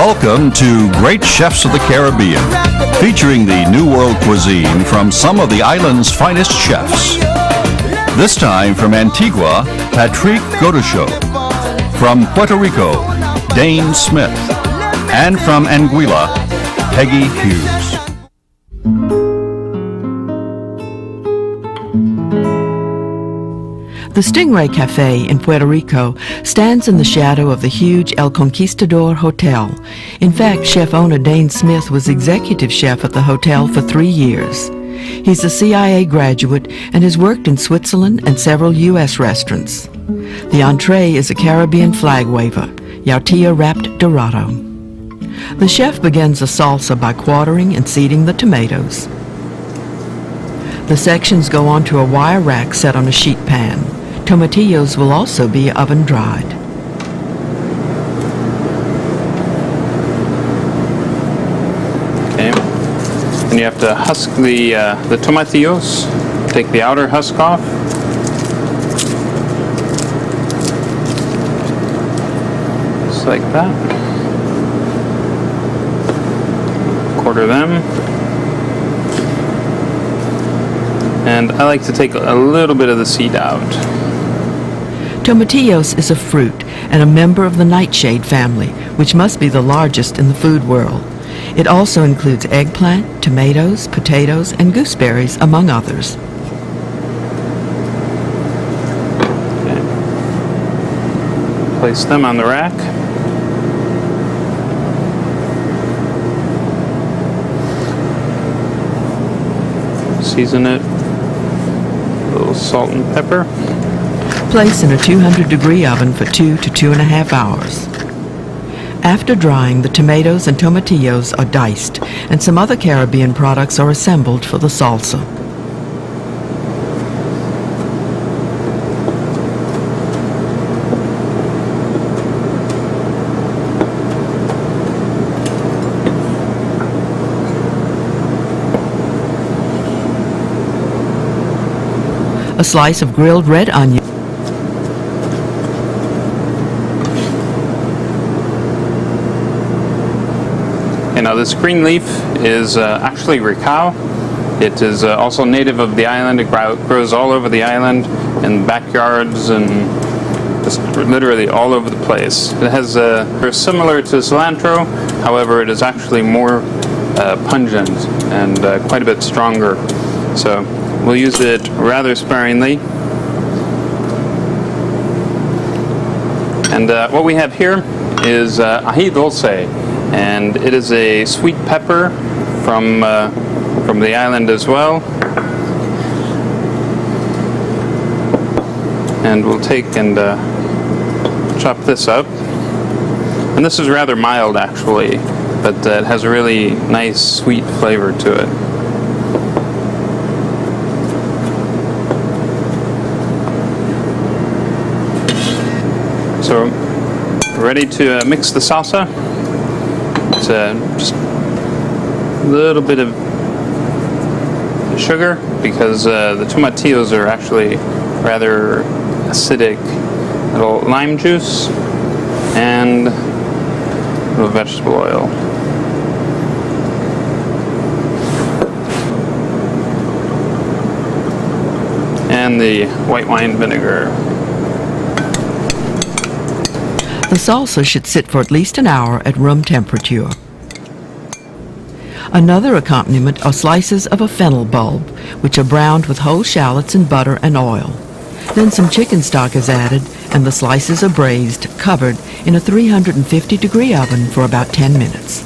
Welcome to Great Chefs of the Caribbean, featuring the New World cuisine from some of the island's finest chefs. This time from Antigua, Patrick Godechaux. From Puerto Rico, Dayn Smith. And from Anguilla, Peggy Hughes. The Stingray Cafe in Puerto Rico stands in the shadow of the huge El Conquistador Hotel. In fact, chef owner Dayn Smith was executive chef at the hotel for 3 years. He's a CIA graduate and has worked in Switzerland and several U.S. restaurants. The entree is a Caribbean flag waver, Yautia-wrapped Dorado. The chef begins a salsa by quartering and seeding the tomatoes. The sections go onto a wire rack set on a sheet pan. Tomatillos will also be oven-dried. Okay, and you have to husk the tomatillos. Take the outer husk off. Just like that. Quarter them. And I like to take a little bit of the seed out. Tomatillos is a fruit and a member of the nightshade family, which must be the largest in the food world. It also includes eggplant, tomatoes, potatoes, and gooseberries, among others. Okay. Place them on the rack. Season it. A little salt and pepper. Place in a 200-degree oven for 2 to 2.5 hours. After drying, the tomatoes and tomatillos are diced, and some other Caribbean products are assembled for the salsa. A slice of grilled red onion. Now this green leaf is actually ricao. It is also native of the island. It grows all over the island, in backyards, and just literally all over the place. It has very similar to cilantro, however it is actually more pungent and quite a bit stronger. So we'll use it rather sparingly. And what we have here is ají dulce. And it is a sweet pepper from the island as well. And we'll take and chop this up. And this is rather mild actually, but it has a really nice sweet flavor to it. So, ready to mix the salsa. Just a little bit of sugar because the tomatillos are actually rather acidic. A little lime juice and a little vegetable oil. And the white wine vinegar. The salsa should sit for at least an hour at room temperature. Another accompaniment are slices of a fennel bulb, which are browned with whole shallots in butter and oil. Then some chicken stock is added, and the slices are braised, covered in a 350-degree oven for about 10 minutes.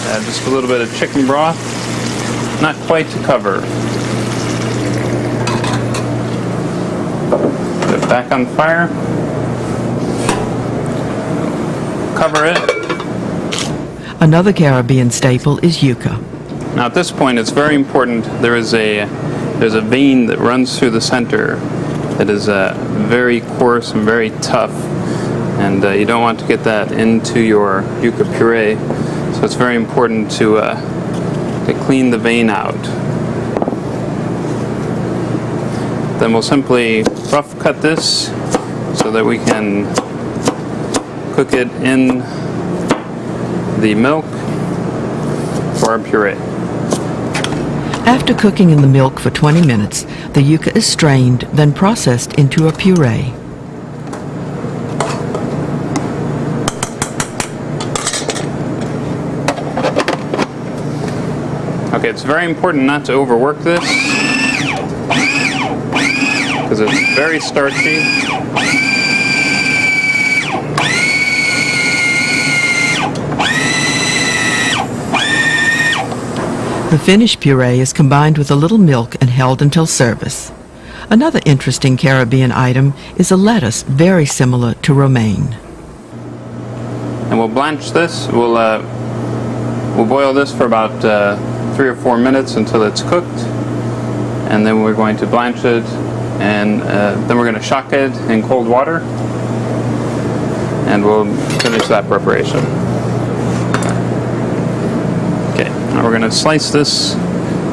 Add just a little bit of chicken broth, not quite to cover. Put it back on the fire. Cover it. Another Caribbean staple is yuca. Now at this point it's very important, there's a vein that runs through the center that is very coarse and very tough, and you don't want to get that into your yuca puree, so it's very important to clean the vein out. Then we'll simply rough cut this so that we can cook it in the milk for our puree. After cooking in the milk for 20 minutes, the yuca is strained, then processed into a puree. Okay, it's very important not to overwork this because it's very starchy. The finished puree is combined with a little milk and held until service. Another interesting Caribbean item is a lettuce very similar to romaine. And we'll blanch this. We'll boil this for about 3 or 4 minutes until it's cooked, and then we're going to blanch it, and then we're going to shock it in cold water, and we'll finish that preparation. Okay, now we're going to slice this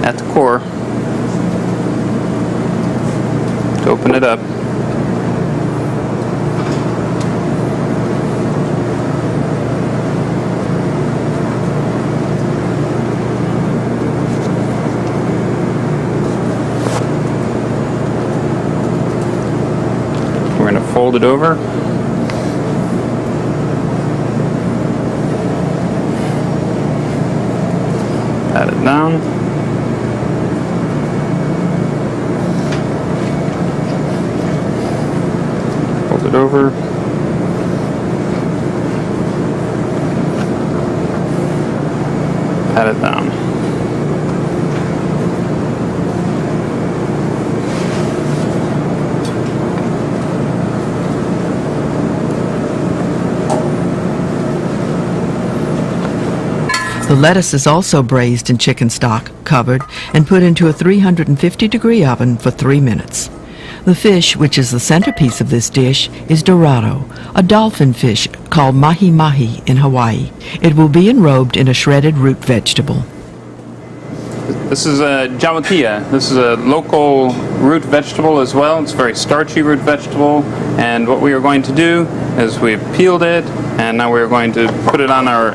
at the core to open it up. We're going to fold it over. Pat it down. Fold it over. Pat it down. The lettuce is also braised in chicken stock, covered, and put into a 350-degree oven for 3 minutes. The fish, which is the centerpiece of this dish, is Dorado, a dolphin fish called mahi-mahi in Hawaii. It will be enrobed in a shredded root vegetable. This is a Yautia. This is a local root vegetable as well. It's a very starchy root vegetable, and what we are going to do is we've peeled it, and now we're going to put it on our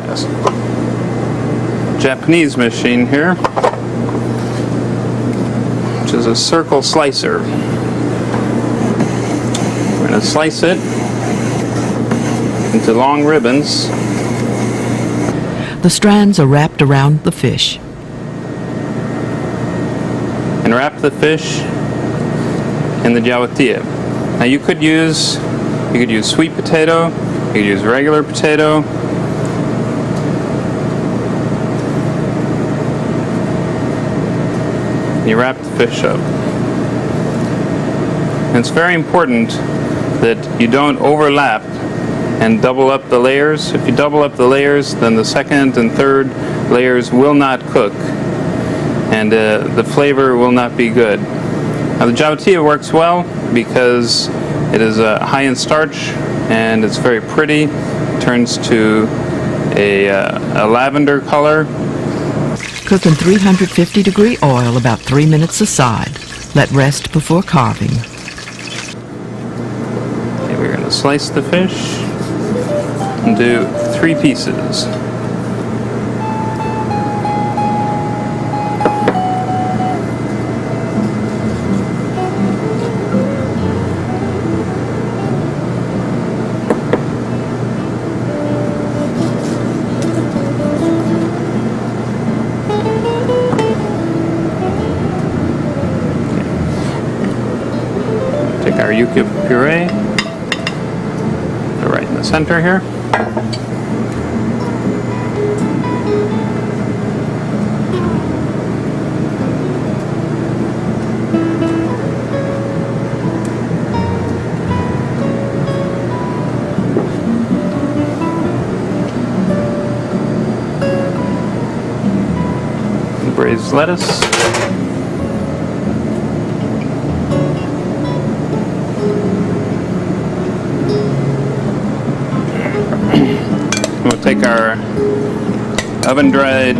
Japanese machine here, which is a circle slicer. We're going to slice it into long ribbons. The strands are wrapped around the fish. And wrap the fish in the Yautia. Now you could use sweet potato, you could use regular potato. You wrap the fish up. And it's very important that you don't overlap and double up the layers. If you double up the layers, then the second and third layers will not cook, and the flavor will not be good. Now the Yautia works well because it is high in starch and it's very pretty. It turns to a lavender color. Cook in 350-degree oil about 3 minutes aside. Let rest before carving. Okay, we're going to slice the fish and do 3 pieces. Take our yuca puree, put it right in the center here. Braised lettuce. We'll take our oven-dried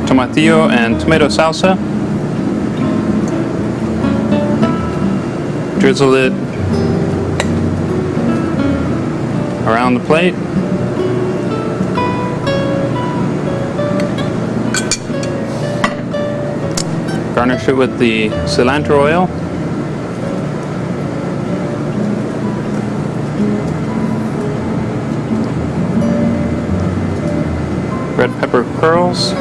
tomatillo and tomato salsa, drizzle it around the plate. Garnish it with the cilantro oil. Red pepper curls.